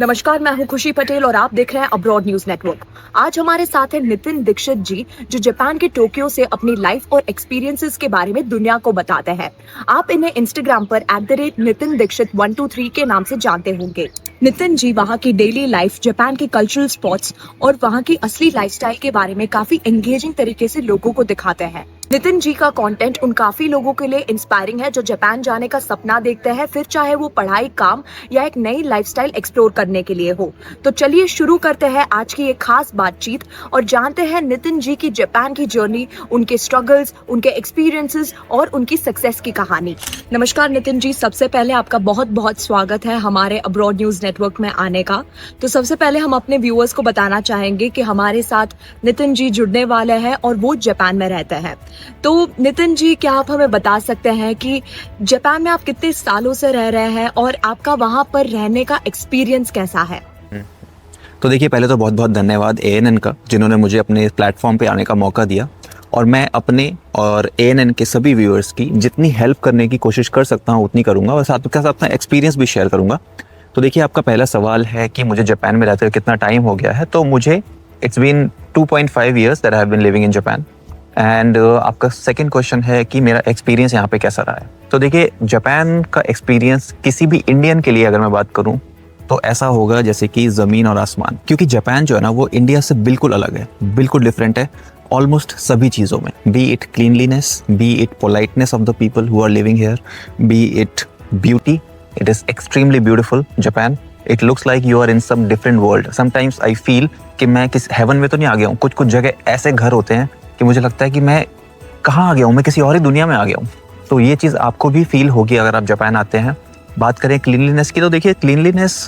नमस्कार, मैं हूं खुशी पटेल और आप देख रहे हैं अब्रॉड न्यूज नेटवर्क। आज हमारे साथ है नितिन दीक्षित जी, जो जापान के टोक्यो से अपनी लाइफ और एक्सपीरियंसेस के बारे में दुनिया को बताते हैं। आप इन्हें इंस्टाग्राम पर @नितिन दीक्षित 123 के नाम से जानते होंगे। नितिन जी वहाँ की डेली लाइफ, जापान के कल्चरल स्पॉट्स और वहाँ की असली लाइफस्टाइल के बारे में काफी एंगेजिंग तरीके से लोगों को दिखाते हैं। नितिन जी का कंटेंट उन काफी लोगों के लिए इंस्पायरिंग है जो जापान जाने का सपना देखते हैं, फिर चाहे वो पढ़ाई, काम या एक नई लाइफस्टाइल एक्सप्लोर करने के लिए हो। तो चलिए शुरू करते हैं आज की एक खास बातचीत और जानते हैं नितिन जी की जापान की जर्नी, उनके स्ट्रगल्स, उनके एक्सपीरियंसेस और उनकी सक्सेस की कहानी। नमस्कार नितिन जी, सबसे पहले आपका बहुत बहुत स्वागत है हमारे अब्रॉड न्यूज नेटवर्क में आने का। तो सबसे पहले हम अपने व्यूअर्स को बताना चाहेंगे कि हमारे साथ नितिन जी जुड़ने वाले हैं और वो जापान में रहते हैं। तो नितिन जी, क्या आप हमें बता सकते हैं कि जापान में आप कितने सालों से रह रहे हैं और आपका वहां पर रहने का एक्सपीरियंस कैसा है? तो देखिए, पहले तो बहुत बहुत धन्यवाद ANN का, जिन्होंने मुझे अपने प्लेटफॉर्म पे आने का मौका दिया और मैं अपने और ANN के सभी व्यूअर्स की जितनी हेल्प करने की कोशिश कर सकता हूँ उतनी करूँगा और साथ के साथ अपना एक्सपीरियंस भी शेयर करूँगा। तो देखिए, आपका पहला सवाल है कि मुझे जापान में रहते हुए कितना टाइम हो गया है। तो मुझे it's been 2.5 years that I have been living in Japan. And आपका सेकंड क्वेश्चन है कि मेरा एक्सपीरियंस यहाँ पे कैसा रहा है। तो देखिए, जापान का एक्सपीरियंस किसी भी इंडियन के लिए अगर मैं बात करूँ तो ऐसा होगा जैसे कि ज़मीन और आसमान, क्योंकि जापान जो है ना वो इंडिया से बिल्कुल अलग है, बिल्कुल डिफरेंट है ऑलमोस्ट सभी चीज़ों में। Be it cleanliness, be it politeness of the people who are living here, be it beauty, it is extremely beautiful Japan. It looks like you are in some different world. Sometimes I feel कि मैं किस haven में तो नहीं आ गया हूँ। कुछ कुछ जगह ऐसे घर होते हैं कि मुझे लगता है कि मैं कहाँ आ गया हूँ, मैं किसी और ही दुनिया में आ गया हूँ। तो ये चीज़ आपको भी फील होगी अगर आप जापान आते हैं। बात करें क्लीनलीनेस की, तो देखिए क्लीनलीनेस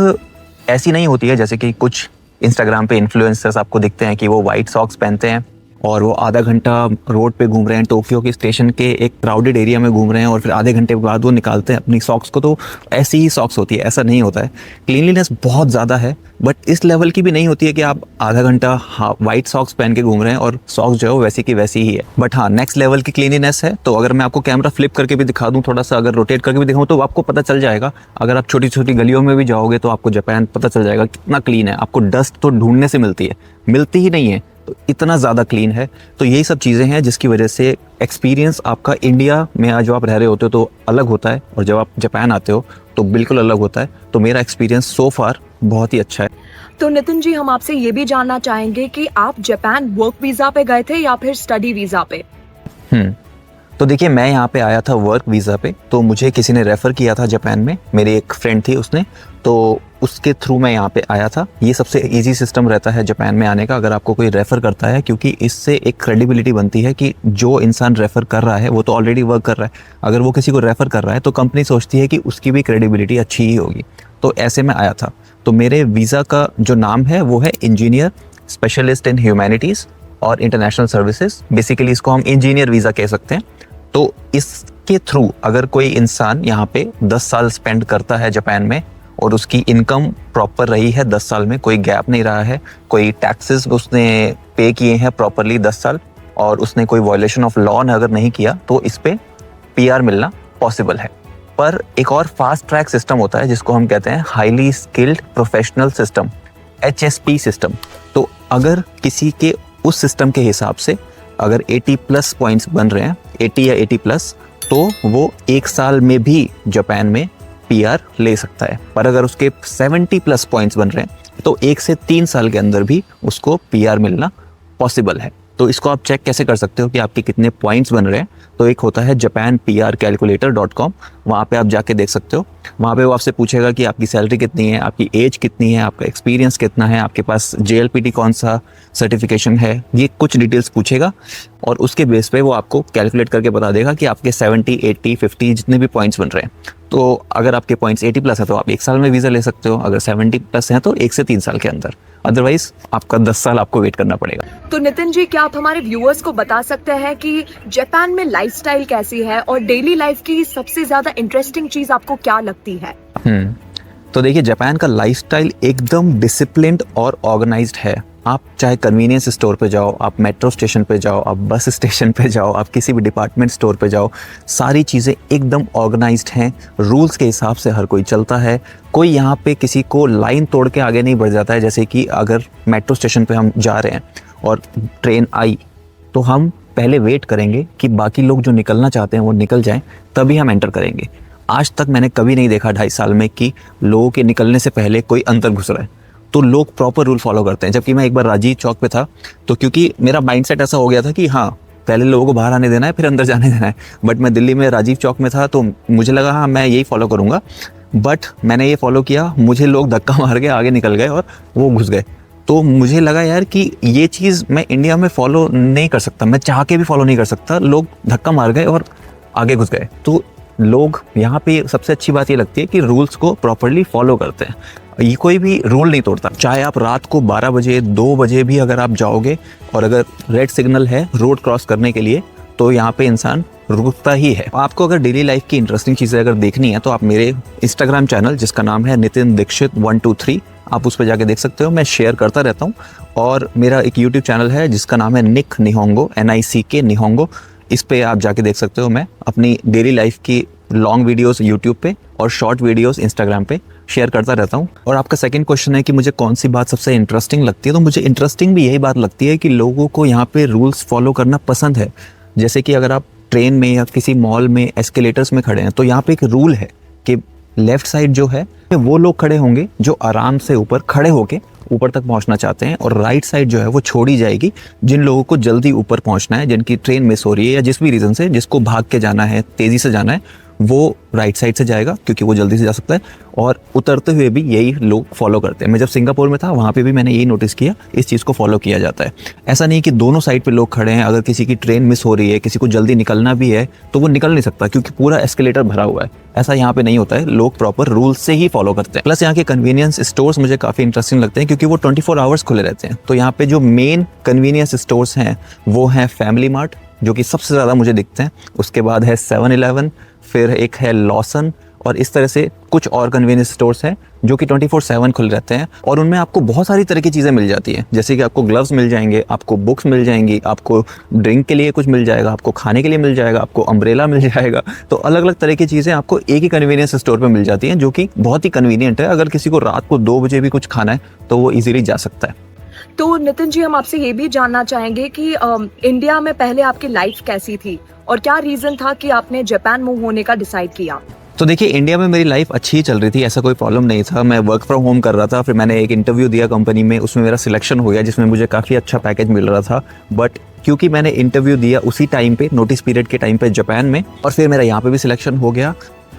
ऐसी नहीं होती है जैसे कि कुछ इंस्टाग्राम पे इन्फ्लुएंसर्स आपको दिखते हैं कि वो वाइट सॉक्स पहनते हैं और वो आधा घंटा रोड पे घूम रहे हैं, टोक्यो के स्टेशन के एक क्राउडेड एरिया में घूम रहे हैं और फिर आधे घंटे बाद वो निकालते हैं अपनी सॉक्स को। तो ऐसी ही सॉक्स होती है, ऐसा नहीं होता है। क्लीनलीनेस बहुत ज़्यादा है, बट इस लेवल की भी नहीं होती है कि आप आधा घंटा वाइट सॉक्स पहन के घूम रहे हैं और सॉक्स जो है वो वैसी की वैसी ही है। बट हाँ, नेक्स्ट लेवल की क्लीनलीनेस है। तो अगर मैं आपको कैमरा फ्लिप करके भी दिखा दूँ, थोड़ा सा अगर रोटेट करके भी दिखाऊँ, तो आपको पता चल जाएगा। अगर आप छोटी छोटी गलियों में भी जाओगे तो आपको जापान पता चल जाएगा कितना क्लीन है। आपको डस्ट तो ढूंढने से मिलती है, मिलती ही नहीं है, तो इतना ज़्यादा क्लीन है। तो यही सब चीज़ें हैं जिसकी वजह से एक्सपीरियंस आपका इंडिया में जो आप रह रहे होते हो तो अलग होता है और जब आप जापान आते हो तो बिल्कुल अलग होता है। तो मेरा एक्सपीरियंस सो फार बहुत ही अच्छा है। तो नितिन जी, हम आपसे ये भी जानना चाहेंगे कि आप जापान वर्क वीजा पे गए थे या फिर स्टडी वीजा पे? तो देखिए, मैं यहाँ पे आया था वर्क वीज़ा पे। तो मुझे किसी ने रेफ़र किया था जापान में, मेरी एक फ्रेंड थी उसने, तो उसके थ्रू मैं यहाँ पे आया था। ये सबसे इजी सिस्टम रहता है जापान में आने का, अगर आपको कोई रेफ़र करता है, क्योंकि इससे एक क्रेडिबिलिटी बनती है कि जो इंसान रेफ़र कर रहा है वो तो ऑलरेडी वर्क कर रहा है। अगर वो किसी को रेफ़र कर रहा है तो कंपनी सोचती है कि उसकी भी क्रेडिबिलिटी अच्छी ही होगी। तो ऐसे में आया था। तो मेरे वीज़ा का जो नाम है वो है इंजीनियर स्पेशलिस्ट इन ह्यूमैनिटीज़ और इंटरनेशनल सर्विसेज। बेसिकली इसको हम इंजीनियर वीज़ा कह सकते हैं। तो इसके थ्रू अगर कोई इंसान यहाँ पे 10 साल स्पेंड करता है जापान में और उसकी इनकम प्रॉपर रही है 10 साल में, कोई गैप नहीं रहा है, कोई टैक्सेस उसने पे किए हैं प्रॉपरली 10 साल और उसने कोई वायलेशन ऑफ लॉ अगर नहीं किया, तो इस पे PR मिलना पॉसिबल है। पर एक और फास्ट ट्रैक सिस्टम होता है जिसको हम कहते हैं highly skilled professional system, HSP system. तो अगर किसी के उस सिस्टम के हिसाब से अगर 80+ पॉइंट्स बन रहे हैं, 80 या 80+, तो वो 1 साल में भी जापान में PR ले सकता है। पर अगर उसके 70+ पॉइंट्स बन रहे हैं तो 1 से 3 साल के अंदर भी उसको PR मिलना पॉसिबल है। तो इसको आप चेक कैसे कर सकते हो कि आपके कितने पॉइंट्स बन रहे हैं? तो एक होता है japanprcalculator.com, वहाँ पे आप जाके देख सकते हो। वहाँ पे वो आपसे पूछेगा कि आपकी सैलरी कितनी है, आपकी एज कितनी है, आपका एक्सपीरियंस कितना है, आपके पास JLPT कौन सा सर्टिफिकेशन है, ये कुछ डिटेल्स पूछेगा और उसके बेस पे वो आपको कैलकुलेट करके बता देगा कि आपके 70, 80, 50 जितने भी पॉइंट्स बन रहे हैं। तो अगर आपके पॉइंट्स 80+ है तो आप 1 साल में वीज़ा ले सकते हो, अगर 70+ हैं तो 1 से 3 साल के अंदर, अदरवाइज आपका 10 साल आपको वेट करना पड़ेगा। तो नितिन जी, क्या आप हमारे व्यूअर्स को बता सकते हैं कि जापान में लाइफस्टाइल कैसी है और डेली लाइफ की सबसे ज्यादा इंटरेस्टिंग चीज आपको क्या लगती है? तो देखिए, जापान का लाइफस्टाइल एकदम डिसिप्लिन्ड और ऑर्गेनाइज्ड है। आप चाहे कन्वीनियंस स्टोर पे जाओ, आप मेट्रो स्टेशन पे जाओ, आप बस स्टेशन पे जाओ, आप किसी भी डिपार्टमेंट स्टोर पे जाओ, सारी चीज़ें एकदम ऑर्गेनाइज्ड हैं, रूल्स के हिसाब से हर कोई चलता है। कोई यहाँ पे किसी को लाइन तोड़ के आगे नहीं बढ़ जाता है। जैसे कि अगर मेट्रो स्टेशन पे हम जा रहे हैं और ट्रेन आई तो हम पहले वेट करेंगे कि बाकी लोग जो निकलना चाहते हैं वो निकल जाएं, तभी हम एंटर करेंगे। आज तक मैंने कभी नहीं देखा 2.5 साल में कि लोगों के निकलने से पहले कोई अंदर घुस रहा है। तो लोग प्रॉपर रूल फॉलो करते हैं। जबकि मैं एक बार राजीव चौक पे था, तो क्योंकि मेरा माइंडसेट ऐसा हो गया था कि हाँ, पहले लोगों को बाहर आने देना है फिर अंदर जाने देना है। बट मैं दिल्ली में राजीव चौक में था, तो मुझे लगा हाँ मैं यही फॉलो करूँगा। बट मैंने ये फॉलो किया, मुझे लोग धक्का मार के आगे निकल गए और वो घुस गए। तो मुझे लगा यार कि ये चीज़ मैं इंडिया में फॉलो नहीं कर सकता, मैं चाह के भी फॉलो नहीं कर सकता। लोग धक्का मार गए और आगे घुस गए। तो लोग यहाँ पे सबसे अच्छी बात ये लगती है कि रूल्स को प्रॉपरली फॉलो करते हैं। ये कोई भी रूल नहीं तोड़ता। चाहे आप रात को 12 बजे 2 बजे भी अगर आप जाओगे और अगर रेड सिग्नल है रोड क्रॉस करने के लिए, तो यहाँ पे इंसान रुकता ही है। आपको अगर डेली लाइफ की इंटरेस्टिंग चीज़ें अगर देखनी है तो आप मेरे इंस्टाग्राम चैनल जिसका नाम है नितिन दीक्षित 123, आप उस पर जाके देख सकते हो। मैं शेयर करता रहता हूँ। और मेरा एक यूट्यूब चैनल है जिसका नाम है निक निहोंगो, NICK निहोंगो। इस पे आप जाके देख सकते हो। मैं अपनी डेली लाइफ की लॉन्ग वीडियोस यूट्यूब पे और शॉर्ट वीडियोस इंस्टाग्राम पे शेयर करता रहता हूँ। और आपका सेकंड क्वेश्चन है कि मुझे कौन सी बात सबसे इंटरेस्टिंग लगती है, तो मुझे इंटरेस्टिंग भी यही बात लगती है कि लोगों को यहाँ पे रूल्स फॉलो करना पसंद है। जैसे कि अगर आप ट्रेन में या किसी मॉल में एस्केलेटर्स में खड़े हैं, तो यहाँ पे एक रूल है कि लेफ्ट साइड जो है वो लोग खड़े होंगे जो आराम से ऊपर खड़े होके ऊपर तक पहुंचना चाहते हैं, और राइट साइड जो है वो छोड़ी जाएगी जिन लोगों को जल्दी ऊपर पहुंचना है, जिनकी ट्रेन मिस हो रही है या जिस भी रीज़न से जिसको भाग के जाना है, तेज़ी से जाना है, वो राइट साइड से जाएगा क्योंकि वो जल्दी से जा सकता है। और उतरते हुए भी यही लोग फॉलो करते हैं। मैं जब सिंगापुर में था वहाँ पे भी मैंने यही नोटिस किया, इस चीज़ को फॉलो किया जाता है। ऐसा नहीं कि दोनों साइड पे लोग खड़े हैं, अगर किसी की ट्रेन मिस हो रही है, किसी को जल्दी निकलना भी है तो वो निकल नहीं सकता क्योंकि पूरा एस्केलेटर भरा हुआ है। ऐसा यहाँ पे नहीं होता है। लोग प्रॉपर रूल्स से ही फॉलो करते हैं। प्लस यहाँ के कन्वीनियंस स्टोर्स मुझे काफ़ी इंटरेस्टिंग लगते हैं क्योंकि वो 24 आवर्स खुले रहते हैं। तो यहाँ पे जो मेन कन्वीनियंस स्टोर्स हैं वो हैं फैमिली मार्ट, जो कि सबसे ज़्यादा मुझे दिखते हैं। उसके बाद है 7-Eleven, फिर एक है लॉसन, और इस तरह से कुछ और कन्वीनियंस स्टोर्स हैं जो कि 24/7 खुले रहते हैं। और उनमें आपको बहुत सारी तरह की चीज़ें मिल जाती हैं। जैसे कि आपको ग्लव्स मिल जाएंगे, आपको बुक्स मिल जाएंगी, आपको ड्रिंक के लिए कुछ मिल जाएगा, आपको खाने के लिए मिल जाएगा, आपको अम्ब्रेला मिल जाएगा। तो अलग अलग तरह की चीज़ें आपको एक ही कन्वीनियंस स्टोर पर मिल जाती हैं, जो कि बहुत ही कन्वीनियंट है। अगर किसी को रात को 2 बजे भी कुछ खाना है तो वो ईजिली जा सकता है। तो नितिन जी, हम आपसे ये भी जानना चाहेंगे कि इंडिया में पहले आपकी लाइफ कैसी थी और क्या रीजन था कि आपने जापान मूव होने का डिसाइड किया? तो देखिए, इंडिया में मेरी लाइफ अच्छी ही चल रही थी, ऐसा कोई प्रॉब्लम नहीं था। मैं वर्क फ्रॉम होम कर रहा था, फिर मैंने एक इंटरव्यू दिया कंपनी में, उसमें मेरा सिलेक्शन हो गया जिसमें मुझे काफ़ी अच्छा पैकेज मिल रहा था। बट क्योंकि मैंने इंटरव्यू दिया उसी टाइम पे, नोटिस पीरियड के टाइम पे जापान में, और फिर मेरा यहाँ पे भी सिलेक्शन हो गया,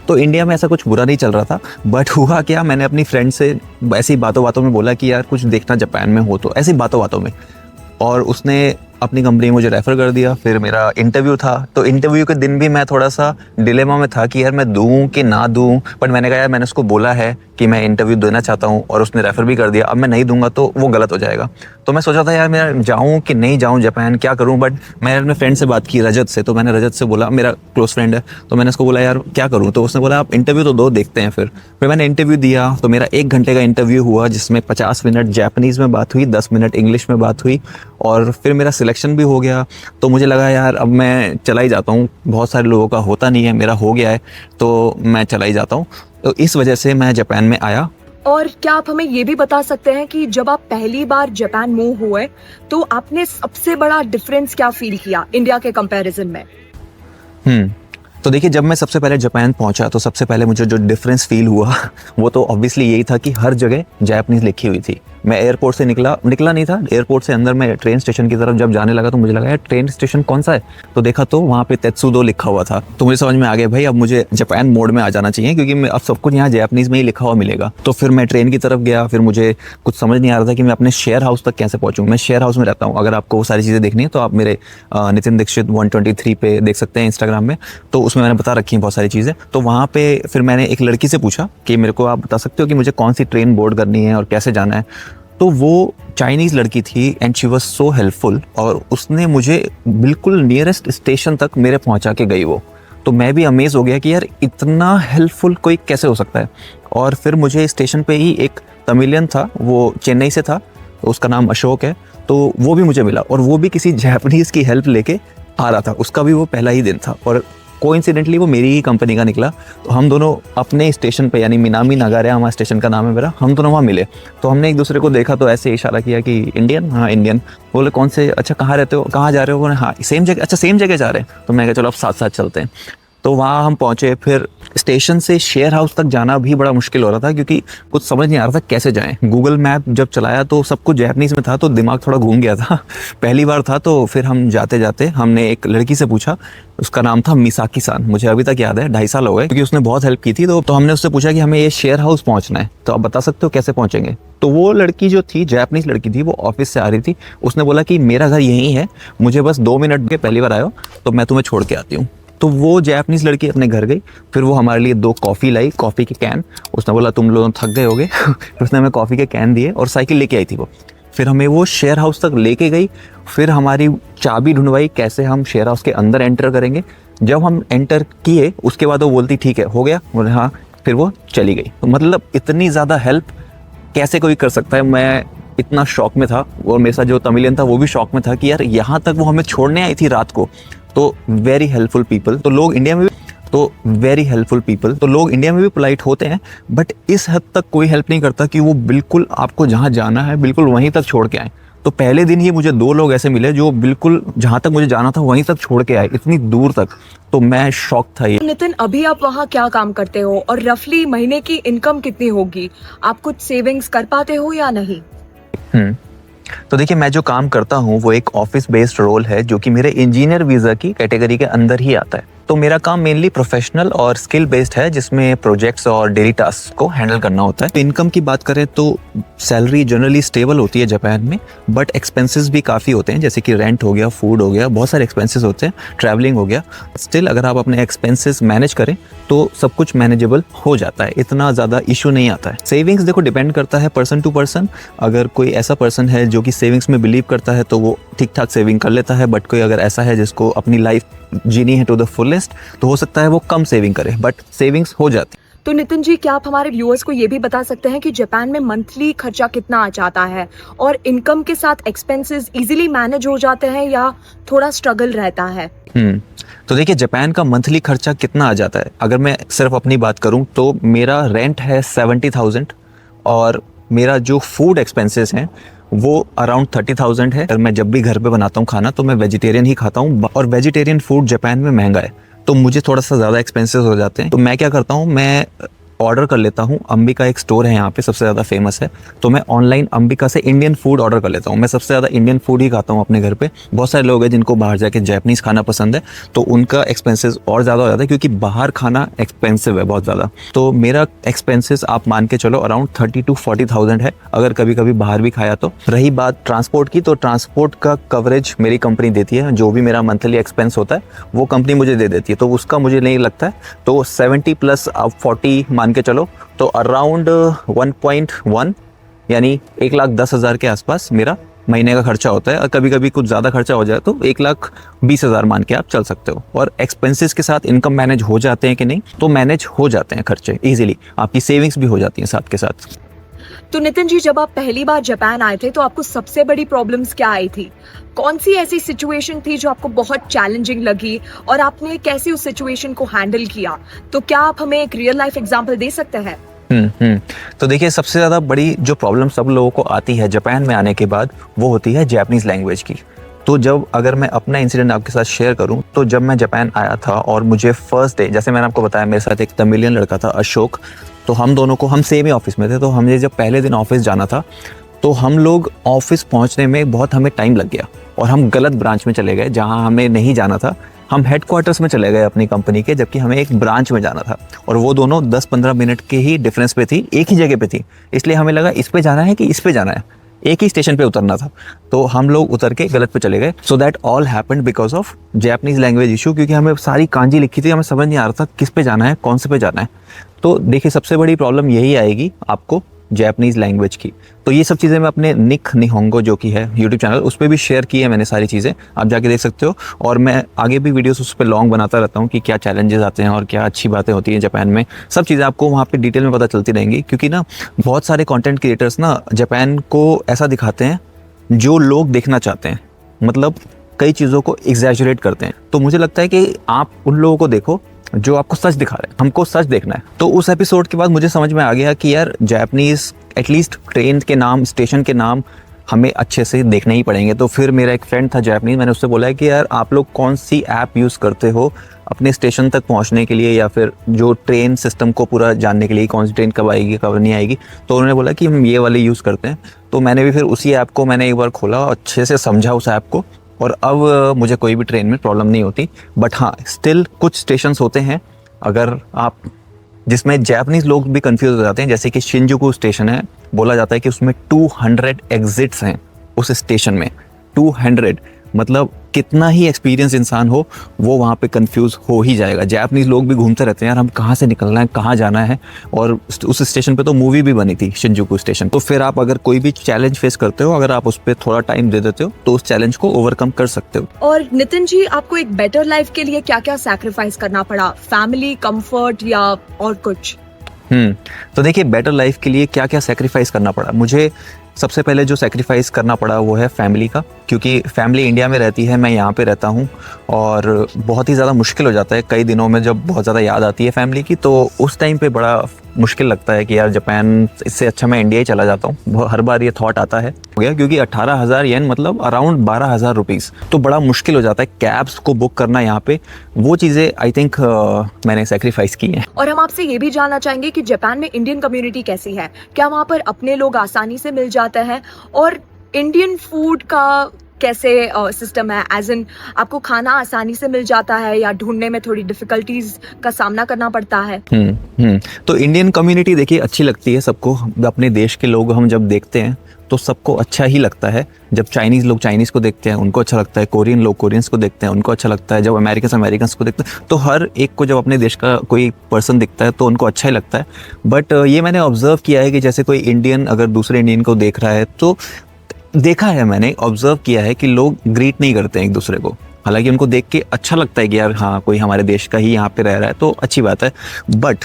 तो इंडिया में ऐसा कुछ बुरा नहीं चल रहा था। बट हुआ क्या, मैंने अपनी फ्रेंड से ऐसी बातों बातों में बोला कि यार कुछ देखना जापान में हो, तो ऐसी बातों बातों में, और उसने अपनी कंपनी मुझे रेफ़र कर दिया। फिर मेरा इंटरव्यू था, तो इंटरव्यू के दिन भी मैं थोड़ा सा डिलेमा में था कि यार मैं दूँ कि ना दूँ। बट मैंने कहा यार, मैंने उसको बोला है कि मैं इंटरव्यू देना चाहता हूँ और उसने रेफ़र भी कर दिया, अब मैं नहीं दूंगा तो वो गलत हो जाएगा। तो मैं सोचा था यार मैं जाऊँ कि नहीं जाऊँ जापान, क्या करूँ। बट मैंने अपने फ्रेंड से बात की, रजत से, तो मैंने रजत से बोला, मेरा क्लोज फ्रेंड है, तो मैंने उसको बोला यार क्या करूँ। तो उसने बोला आप इंटरव्यू तो दो, देखते हैं। फिर मैंने इंटरव्यू दिया, तो मेरा 1 घंटे का इंटरव्यू हुआ जिसमें 50 मिनट जापानीज़ में बात हुई, 10 मिनट इंग्लिश में बात हुई, और फिर मेरा सिलेक्शन भी हो गया। तो मुझे लगा यार अब मैं चला ही जाता हूँ, बहुत सारे लोगों का होता नहीं है, मेरा हो गया है तो मैं चला ही जाता हूँ। तो इस वजह से मैं जापान में आया। और क्या आप हमें ये भी बता सकते हैं कि जब आप पहली बार जापान मूव हुए तो आपने सबसे बड़ा डिफरेंस क्या फील किया इंडिया के कंपैरिजन में? तो देखिए, जब मैं सबसे पहले जापान पहुंचा तो सबसे पहले मुझे जो डिफरेंस फील हुआ वो तो ऑब्वियसली यही था कि हर जगह जापानीज़ लिखी हुई थी। मैं एयरपोर्ट से निकला नहीं था, एयरपोर्ट से अंदर मैं ट्रेन स्टेशन की तरफ जब जाने लगा तो मुझे लगा यार ट्रेन स्टेशन कौन सा है, तो देखा तो वहाँ पे तेत्सुदो लिखा हुआ था। तो मुझे समझ में आ गया भाई अब मुझे जापान मोड में आ जाना चाहिए, क्योंकि अब सब कुछ यहाँ जापानीज़ में ही लिखा हुआ मिलेगा। तो फिर मैं ट्रेन की तरफ गया, फिर मुझे कुछ समझ नहीं आ रहा था कि मैं अपने शेयर हाउस तक कैसे पहुँचूँ। मैं शेयर हाउस में रहता हूँ, अगर आपको वो सारी चीज़ें देखनी है तो आप मेरे नितिन दीक्षित 123 पे देख सकते हैं इंस्टाग्राम में, तो उसमें मैंने बता रखी है बहुत सारी चीज़ें। तो वहाँ पे फिर मैंने एक लड़की से पूछा कि मेरे को आप बता सकते हो कि मुझे कौन सी ट्रेन बोर्ड करनी है और कैसे जाना है। तो वो चाइनीज़ लड़की थी and she was so helpful, और उसने मुझे बिल्कुल नियरेस्ट स्टेशन तक मेरे पहुँचा के गई वो। तो मैं भी अमेज़ हो गया कि यार इतना हेल्पफुल कोई कैसे हो सकता है। और फिर मुझे स्टेशन पे ही एक तमिलियन था, वो चेन्नई से था, तो उसका नाम अशोक है, तो वो भी मुझे मिला और वो भी किसी जापानीज़ की हेल्प लेके आ रहा था। उसका भी वो पहला ही दिन था और कोइंसिडेंटली वो मेरी ही कंपनी का निकला। तो हम दोनों अपने स्टेशन पे, यानी मिनामी नागायामा स्टेशन का नाम है मेरा, हम दोनों वहाँ मिले। तो हमने एक दूसरे को देखा तो ऐसे इशारा किया कि इंडियन, हाँ इंडियन। बोले कौन से, अच्छा कहाँ रहते हो, कहाँ जा रहे हो, बोले हाँ सेम जगह, अच्छा सेम जगह जा रहे हैं। तो मैं कहा चलो अब साथ साथ चलते हैं। तो वहाँ हम पहुँचे। फिर स्टेशन से शेयर हाउस तक जाना भी बड़ा मुश्किल हो रहा था क्योंकि कुछ समझ नहीं आ रहा था कैसे जाएं। गूगल मैप जब चलाया तो सब कुछ जैपनीज़ में था, तो दिमाग थोड़ा घूम गया था पहली बार था। तो फिर हम जाते जाते हमने एक लड़की से पूछा, उसका नाम था मिसाकी सान, मुझे अभी तक याद है, 2.5 साल हो गए, क्योंकि उसने बहुत हेल्प की थी। तो हमने उससे पूछा कि हमें ये शेयर हाउस पहुँचना है, तो आप बता सकते हो कैसे पहुँचेंगे। तो वो लड़की जो थी, जैपनीज़ लड़की थी, वो ऑफिस से आ रही थी। उसने बोला कि मेरा घर यहीं है, मुझे बस 2 मिनट के, पहली बार आयो तो मैं तुम्हें छोड़ के आती हूँ। तो वो जैपनीज़ लड़की अपने घर गई। फिर वो हमारे लिए 2 कॉफ़ी लाई, कॉफ़ी के कैन। उसने बोला तुम लोग थक गए होगे फिर उसने हमें कॉफ़ी के कैन दिए और साइकिल लेके आई थी वो। फिर हमें वो शेयर हाउस तक लेके गई। फिर हमारी चाबी ढूंढवाई कैसे हम शेयर हाउस के अंदर एंटर करेंगे। जब हम एंटर किए उसके बाद वो बोलती ठीक है हो गया, बोले हाँ। फिर वो चली गई। तो मतलब इतनी ज़्यादा हेल्प कैसे कोई कर सकता है। मैं इतना शॉक में था और मेरे साथ जो तमिलियन था वो भी शॉक में था कि यार यहाँ तक वो हमें छोड़ने आई थी रात को। तो वेरी हेल्पफुल पीपल। तो लोग इंडिया में भी पोलाइट होते हैं, बट इस हद तक कोई हेल्प नहीं करता कि वो बिल्कुल आपको जहाँ जाना है बिल्कुल वहीं तक छोड़ के आए। तो पहले दिन ही मुझे 2 लोग ऐसे मिले जो बिल्कुल जहाँ तक मुझे जाना था वहीं तक छोड़ के आए, इतनी दूर तक। तो मैं शॉक था ये। नितिन, अभी आप वहाँ क्या काम करते हो और रफली महीने की इनकम कितनी होगी? आप कुछ सेविंग्स कर पाते हो या नहीं? तो देखिए, मैं जो काम करता हूँ वो एक ऑफिस बेस्ड रोल है जो कि मेरे इंजीनियर वीज़ा की कैटेगरी के अंदर ही आता है। तो मेरा काम मेनली प्रोफेशनल और स्किल बेस्ड है, जिसमें प्रोजेक्ट्स और डेली टास्क को हैंडल करना होता है। तो इनकम की बात करें तो सैलरी जनरली स्टेबल होती है जापान में, बट एक्सपेंसेस भी काफ़ी होते हैं, जैसे कि रेंट हो गया, फूड हो गया, बहुत सारे एक्सपेंसेस होते हैं, ट्रैवलिंग हो गया। स्टिल अगर आप अपने एक्सपेंसेस मैनेज करें तो सब कुछ मैनेजेबल हो जाता है, इतना ज़्यादा इशू नहीं आता है। सेविंग्स देखो डिपेंड करता है पर्सन टू पर्सन। अगर कोई ऐसा पर्सन है जो कि सेविंग्स में बिलीव करता है तो वो ठीक ठाक सेविंग कर लेता है, बट कोई अगर ऐसा है जिसको अपनी लाइफ जीनी है टू द फुलेस्ट, तो हो सकता है वो कम सेविंग करे, बट सेविंग्स हो जाती। तो नितिन जी, क्या आप हमारे व्यूअर्स को ये भी बता सकते हैं कि जापान में मंथली खर्चा कितना आ जाता है और इनकम के साथ एक्सपेंसेस इजीली मैनेज हो जाते हैं या थोड़ा स्ट्रगल रहता है? तो देखिए, जापान का मंथली खर्चा कितना आ जाता है, अगर मैं सिर्फ अपनी बात करूं तो मेरा रेंट है 70,000 और मेरा जो फूड एक्सपेंसेस हैं वो अराउंड 30,000 है। मैं जब भी घर पे बनाता हूँ खाना तो मैं वेजिटेरियन ही खाता हूँ, और वेजिटेरियन फूड जापान में महंगा है, तो मुझे थोड़ा सा ज़्यादा एक्सपेंसेस हो जाते हैं। तो मैं क्या करता हूँ, मैं ऑर्डर कर लेता हूँ। अंबिका एक स्टोर है यहाँ पे, सबसे ज़्यादा फेमस है, तो मैं ऑनलाइन अंबिका से इंडियन फूड ऑर्डर कर लेता हूँ। मैं सबसे ज़्यादा इंडियन फूड ही खाता हूँ अपने घर पे। बहुत सारे लोग हैं जिनको बाहर जाके जैपनीज़ खाना पसंद है, तो उनका एक्सपेंसेस और ज़्यादा हो जाता है क्योंकि बाहर खाना एक्सपेंसिव है बहुत ज़्यादा। तो मेरा एक्सपेंसेस आप मान के चलो अराउंड 30 to 40,000 है, अगर कभी कभी बाहर भी खाया तो। रही बात ट्रांसपोर्ट की, तो ट्रांसपोर्ट का कवरेज मेरी कंपनी देती है। जो भी मेरा मंथली एक्सपेंस होता है वो कंपनी मुझे दे देती है, तो उसका मुझे नहीं लगता है। तो 70 प्लस आप 40 मान के चलो, तो अराउंड 1.1 यानी 1,10,000 के आसपास मेरा महीने का खर्चा होता है। और कभी कभी कुछ ज़्यादा खर्चा हो जाए तो 1,20,000 मान के आप चल सकते हो। और एक्सपेंसेस के साथ इनकम मैनेज हो जाते हैं कि नहीं, तो मैनेज हो जाते हैं खर्चे इजीली, आपकी सेविंग्स भी हो जाती हैं साथ के साथ। तो नितिन जी, जब आप पहली बार जापान आए थे तो आपको सबसे बड़ी प्रॉब्लम्स क्या आई थी? कौन सी ऐसी सिचुएशन थी जो आपको बहुत चैलेंजिंग लगी और आपने कैसे उस सिचुएशन को हैंडल किया? तो क्या आप हमें एक रियल लाइफ एग्जांपल दे सकते हैं? तो देखिए, सबसे ज़्यादा बड़ी जो प्रॉब्लम सब लोगों को आती है जापान में आने के बाद, वो होती है जापानीज़ लैंग्वेज की। तो जब अगर मैं अपना इंसिडेंट आपके साथ शेयर करूं, तो जब मैं जापान आया था और मुझे फर्स्ट डे, जैसे मैंने आपको बताया मेरे साथ एक तमिलियन लड़का था अशोक, तो हम दोनों को, हम सेम ही ऑफिस में थे, तो हमने जब पहले दिन ऑफिस जाना था तो हम लोग ऑफिस पहुंचने में बहुत हमें टाइम लग गया और हम गलत ब्रांच में चले गए जहां हमें नहीं जाना था। हम हेडक्वार्टर्स में चले गए अपनी कंपनी के, जबकि हमें एक ब्रांच में जाना था, और वो दोनों 10-15 मिनट के ही डिफरेंस पे थी, एक ही जगह पे थी। इसलिए हमें लगा इस पे जाना है कि इस पे जाना है, एक ही स्टेशन पे उतरना था, तो हम लोग उतर के गलत पे चले गए। So that all happened because of Japanese language issue, क्योंकि हमें सारी कांजी लिखी थी, हमें समझ नहीं आ रहा था किस पे जाना है, कौन से पे जाना है। तो देखिए, सबसे बड़ी प्रॉब्लम यही आएगी आपको जापानीज़ लैंग्वेज की। तो ये सब चीज़ें मैं अपने निक निहोंगो जो कि है यूट्यूब चैनल, उस पर भी शेयर की है मैंने सारी चीज़ें, आप जाके देख सकते हो। और मैं आगे भी वीडियोस उस पर लॉन्ग बनाता रहता हूँ कि क्या चैलेंजेस आते हैं और क्या अच्छी बातें होती हैं जापान में। सब चीज़ें आपको वहाँ पे डिटेल में पता चलती रहेंगी, क्योंकि ना बहुत सारे कंटेंट क्रिएटर्स ना जापान को ऐसा दिखाते हैं जो लोग देखना चाहते हैं, मतलब कई चीज़ों को एग्जैजरेट करते हैं। तो मुझे लगता है कि आप उन लोगों को देखो जो आपको सच दिखा रहे हैं, हमको सच देखना है। तो उस एपिसोड के बाद मुझे समझ में आ गया कि यार जापानीज़ एटलीस्ट ट्रेन के नाम, स्टेशन के नाम हमें अच्छे से देखने ही पड़ेंगे। तो फिर मेरा एक फ्रेंड था जापानीज़, मैंने उससे बोला है कि यार आप लोग कौन सी ऐप यूज़ करते हो अपने स्टेशन तक पहुंचने के लिए, या फिर जो ट्रेन सिस्टम को पूरा जानने के लिए, कौन सी ट्रेन कब आएगी कब नहीं आएगी। तो उन्होंने बोला कि हम ये वाले यूज़ करते हैं। तो मैंने भी फिर उसी ऐप को मैंने एक बार खोला, अच्छे से समझा उस ऐप को, और अब मुझे कोई भी ट्रेन में प्रॉब्लम नहीं होती। बट हाँ, स्टिल कुछ स्टेशंस होते हैं अगर आप, जिसमें जापानीज़ लोग भी कंफ्यूज हो जाते हैं। जैसे कि शिंजुकू स्टेशन है, बोला जाता है कि उसमें 200 एग्जिट्स हैं उस स्टेशन में। 200 मतलब कितना ही एक्सपीरियंस इंसान हो वो वहाँ पे कंफ्यूज हो ही जाएगा। जापानीज़ लोग भी घूमते रहते हैं यार, हम कहाँ से निकलना है, कहाँ जाना है। और उस स्टेशन पे तो मूवी भी बनी थी, शिंजुकू स्टेशन। तो फिर आप अगर कोई भी चैलेंज फेस करते हो, अगर आप उस पर थोड़ा टाइम दे देते हो तो उस चैलेंज को ओवरकम कर सकते हो। और नितिन जी, आपको एक बेटर लाइफ के लिए क्या क्या सैक्रिफाइस करना पड़ा? फैमिली, कंफर्ट या और कुछ? तो देखिए, बेटर लाइफ के लिए क्या क्या सेक्रीफाइस करना पड़ा मुझे। सबसे पहले जो सेक्रीफाइस करना पड़ा वो है फैमिली का, क्योंकि फैमिली इंडिया में रहती है, मैं यहाँ पे रहता हूँ, और बहुत ही ज़्यादा मुश्किल हो जाता है कई दिनों में जब बहुत ज़्यादा याद आती है फैमिली की। तो उस टाइम पे बड़ा मुश्किल लगता है कि यार जापान, इससे अच्छा मैं इंडिया ही चला जाता हूँ। हर बार ये थॉट आता है हो गया, क्योंकि 18,000 येन मतलब अराउंड 12,000 रुपीज़, तो बड़ा मुश्किल हो जाता है कैब्स को बुक करना यहाँ पे। वो चीज़ें आई थिंक मैंने सेक्रीफाइस की हैं। और हम आपसे ये भी जानना चाहेंगे कि जापान में इंडियन कम्युनिटी कैसी है? क्या वहाँ पर अपने लोग आसानी से मिल जाते हैं? और इंडियन फूड का कैसे सिस्टम है? एज इन, आपको खाना आसानी से मिल जाता है या ढूंढने में थोड़ी डिफिकल्टीज का सामना करना पड़ता है? तो इंडियन कम्युनिटी देखिए अच्छी लगती है सबको। अपने देश के लोग हम जब देखते हैं तो सबको अच्छा ही लगता है। जब चाइनीज़ लोग चाइनीज़ को देखते हैं उनको अच्छा लगता है, कोरियन लोग कोरियंस को देखते हैं उनको अच्छा लगता है, जब अमेरिकन को देखते हैं, तो हर एक को जब अपने देश का कोई पर्सन दिखता है तो उनको अच्छा ही लगता है। बट ये मैंने ऑब्जर्व किया है कि जैसे कोई इंडियन अगर दूसरे इंडियन को देख रहा है, तो देखा है मैंने, ऑब्जर्व किया है कि लोग ग्रीट नहीं करते हैं एक दूसरे को। हालांकि उनको देख के अच्छा लगता है कि यार हाँ, कोई हमारे देश का ही यहाँ पे रह रहा है तो अच्छी बात है, बट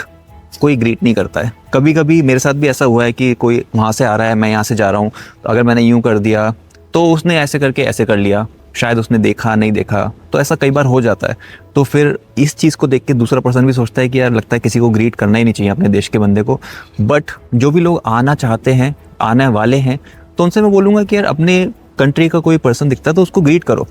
कोई ग्रीट नहीं करता है। कभी कभी मेरे साथ भी ऐसा हुआ है कि कोई वहाँ से आ रहा है, मैं यहाँ से जा रहा हूँ, तो अगर मैंने यूँ कर दिया तो उसने ऐसे करके ऐसे कर लिया, शायद उसने देखा नहीं देखा, तो ऐसा कई बार हो जाता है। तो फिर इस चीज़ को देख के दूसरा पर्सन भी सोचता है कि यार लगता है किसी को ग्रीट करना ही नहीं चाहिए अपने देश के बंदे को। बट जो भी लोग आना चाहते हैं, आने वाले हैं, तो उनसे मैं बोलूँगा कि यार अपने कंट्री का कोई पर्सन दिखता है तो उसको ग्रीट करो।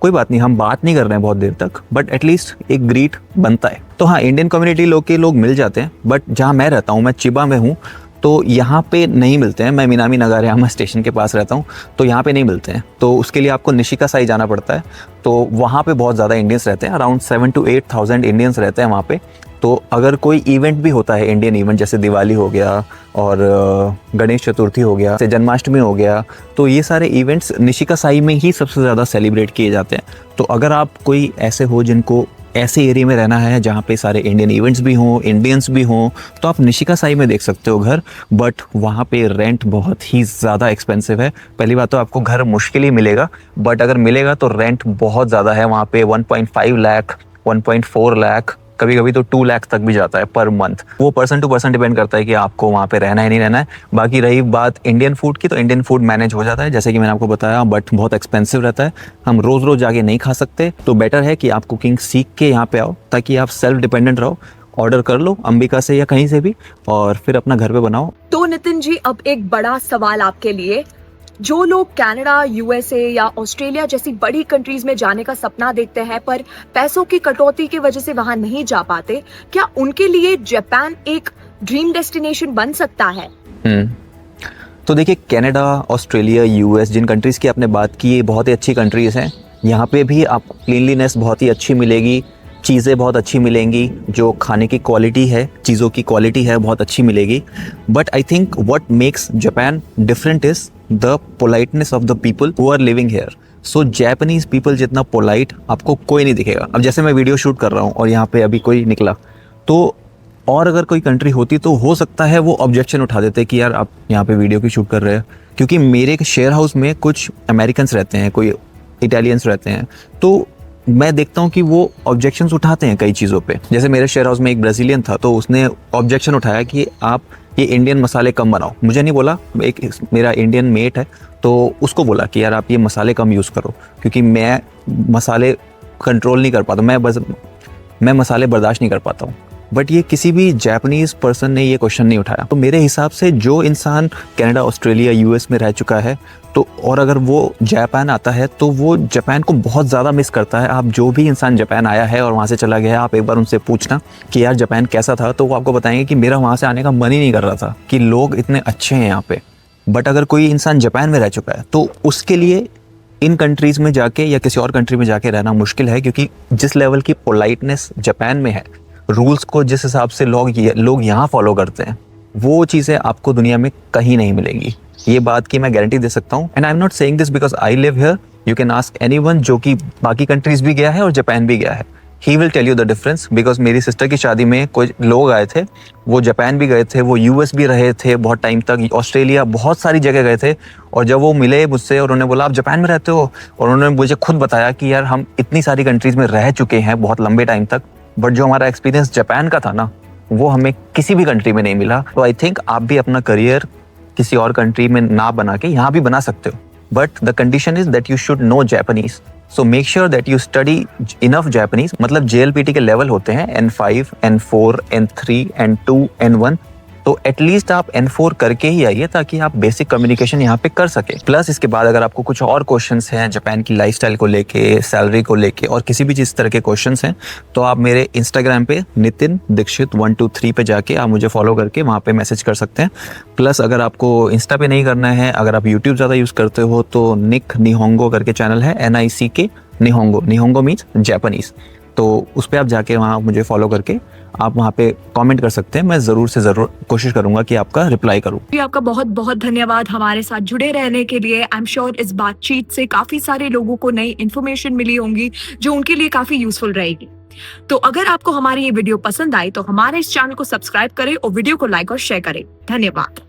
कोई बात नहीं, हम बात नहीं कर रहे हैं बहुत देर तक, बट एटलीस्ट एक ग्रीट बनता है। तो हाँ, इंडियन कम्युनिटी लोग मिल जाते हैं, बट जहाँ मैं रहता हूँ, मैं चिबा में हूँ, तो यहाँ पे नहीं मिलते हैं। मैं मिनामी नगारियामा स्टेशन के पास रहता हूँ, तो यहाँ पे नहीं मिलते हैं। तो उसके लिए आपको निशिकासाई जाना पड़ता है। तो वहाँ पे बहुत ज़्यादा इंडियंस रहते हैं, अराउंड 7,000 to 8,000 इंडियंस रहते हैं वहाँ पे। तो अगर कोई इवेंट भी होता है, इंडियन इवेंट, जैसे दिवाली हो गया और गणेश चतुर्थी हो गया, जन्माष्टमी हो गया, तो ये सारे इवेंट्स निशिकासाई में ही सबसे ज़्यादा सेलिब्रेट किए जाते हैं। तो अगर आप कोई ऐसे हो जिनको ऐसे एरिया में रहना है जहाँ पे सारे इंडियन इवेंट्स भी हों, इंडियंस भी हों, तो आप निशिकासाई में देख सकते हो घर। बट वहाँ पे रेंट बहुत ही ज़्यादा एक्सपेंसिव है। पहली बात तो आपको घर मुश्किल ही मिलेगा, बट अगर मिलेगा तो रेंट बहुत ज़्यादा है वहाँ पे। 1.5 लाख, 1.4 लाख, कभी कभी तो 2 लाख तक भी जाता है पर मंथ। वो पर्सन टू पर्सन डिपेंड करता है कि आपको वहाँ पे रहना है नहीं रहना है। बाकी रही बात इंडियन फूड की, तो इंडियन फूड मैनेज हो जाता है जैसे कि मैंने आपको बताया, बट बहुत एक्सपेंसिव रहता है। हम रोज़ रोज़ जाके नहीं खा सकते, तो बेटर है कि आप कुकिंग सीख के यहाँ पे आओ, ताकि आप सेल्फ डिपेंडेंट रहो। ऑर्डर कर लो अंबिका से या कहीं से भी, और फिर अपना घर पे बनाओ। तो नितिन जी, अब एक बड़ा सवाल आपके लिए। जो लोग कनाडा, यूएसए या ऑस्ट्रेलिया जैसी बड़ी कंट्रीज में जाने का सपना देखते हैं पर पैसों की कटौती की वजह से वहां नहीं जा पाते, क्या उनके लिए जापान एक ड्रीम डेस्टिनेशन बन सकता है? तो देखिए, कनाडा, ऑस्ट्रेलिया, यूएस, जिन कंट्रीज़ की आपने बात की, ये बहुत ही अच्छी कंट्रीज़ हैं। यहाँ पे भी आपको क्लीनलीनेस बहुत ही अच्छी मिलेगी, चीज़ें बहुत अच्छी मिलेंगी, जो खाने की क्वालिटी है, चीज़ों की क्वालिटी है, बहुत अच्छी मिलेगी। But I think what makes Japan different is the politeness of the people who are living here. So Japanese people जितना पोलाइट आपको कोई नहीं दिखेगा। अब जैसे मैं वीडियो शूट कर रहा हूँ और यहाँ पे अभी कोई निकला, तो और अगर कोई कंट्री होती तो हो सकता है वो ऑब्जेक्शन उठा देते कि यार आप यहाँ पे वीडियो की शूट कर रहे हैं, क्योंकि मेरे शेयर हाउस में कुछ अमेरिकन्स रहते हैं, कोई इटालियंस रहते हैं, तो मैं देखता हूँ कि वो ऑब्जेक्शंस उठाते हैं कई चीज़ों पे। जैसे मेरे शेयर हाउस में एक ब्राज़ीलियन था, तो उसने ऑब्जेक्शन उठाया कि आप ये इंडियन मसाले कम बनाओ। मुझे नहीं बोला, एक मेरा इंडियन मेट है तो उसको बोला कि यार आप ये मसाले कम यूज़ करो, क्योंकि मैं मसाले कंट्रोल नहीं कर पाता, मैं मसाले बर्दाश्त नहीं कर पाता हूँ। बट ये किसी भी जापानीज़ पर्सन ने ये क्वेश्चन नहीं उठाया। तो मेरे हिसाब से जो इंसान कनाडा, ऑस्ट्रेलिया, यूएस में रह चुका है, तो और अगर वो जापान आता है तो वो जापान को बहुत ज़्यादा मिस करता है। आप जो भी इंसान जापान आया है और वहाँ से चला गया है, आप एक बार उनसे पूछना कि यार जापान कैसा था, तो वो आपको बताएंगे कि मेरा वहाँ से आने का मन ही नहीं कर रहा था, कि लोग इतने अच्छे हैं यहाँ पे। बट अगर कोई इंसान जापान में रह चुका है तो उसके लिए इन कंट्रीज़ में जाके या किसी और कंट्री में जाके रहना मुश्किल है, क्योंकि जिस लेवल की पोलाइटनेस जापान में है, रूल्स को जिस हिसाब से लोग यहाँ फॉलो करते हैं, वो चीज़ें आपको दुनिया में कहीं नहीं मिलेंगी। ये बात की मैं गारंटी दे सकता हूँ। And I am not saying this because I live here, you can ask anyone जो कि बाकी कंट्रीज भी गया है और जापान भी गया है, he will tell you the difference. Because मेरी सिस्टर की शादी में कुछ लोग आए थे, वो जापान भी गए थे, वो यूएस भी रहे थे बहुत टाइम तक, ऑस्ट्रेलिया, बहुत सारी जगह गए थे। और जब वो मिले मुझसे और उन्होंने बोला आप जापान में रहते हो, और उन्होंने मुझे खुद बताया कि यार हम इतनी सारी कंट्रीज में रह चुके हैं बहुत लंबे टाइम तक, बट जो हमारा एक्सपीरियंस जापान का था ना, वो हमें किसी भी कंट्री में नहीं मिला। तो आई थिंक आप भी अपना करियर किसी और कंट्री में ना बना के यहाँ भी बना सकते हो, but the condition is that you should know Japanese. So make sure that you study enough Japanese. मतलब JLPT के लेवल होते हैं N5, N4, N3, N2, N1, तो एटलीस्ट आप N4 करके ही आइए ताकि आप बेसिक कम्युनिकेशन यहाँ पे कर सके। प्लस इसके बाद अगर आपको कुछ और क्वेश्चंस हैं जापान की लाइफस्टाइल को लेके, सैलरी को लेके और किसी भी चीज़ तरह के क्वेश्चंस हैं, तो आप मेरे इंस्टाग्राम पे नितिन दीक्षित 123 पे जाके आप मुझे फॉलो करके वहाँ पे मैसेज कर सकते हैं। प्लस अगर आपको इंस्टा पे नहीं करना है, अगर आप यूट्यूब ज़्यादा यूज़ करते हो, तो निक निहोंगो करके चैनल है, NICK निहोंगो, निहोंगो मीन्स जापानीज़, तो उस पर आप जाके वहाँ मुझे फॉलो करके आप वहाँ पे कमेंट कर सकते हैं। मैं ज़रूर से ज़रूर कोशिश करूँगा कि आपका रिप्लाई करूँ। जी, आपका बहुत बहुत धन्यवाद हमारे साथ जुड़े रहने के लिए। आई एम श्योर इस बातचीत से काफी सारे लोगों को नई इन्फॉर्मेशन मिली होंगी जो उनके लिए काफी यूजफुल रहेगी। तो अगर आपको हमारी ये वीडियो पसंद आई तो हमारे इस चैनल को सब्सक्राइब करें और वीडियो को लाइक और शेयर करें। धन्यवाद।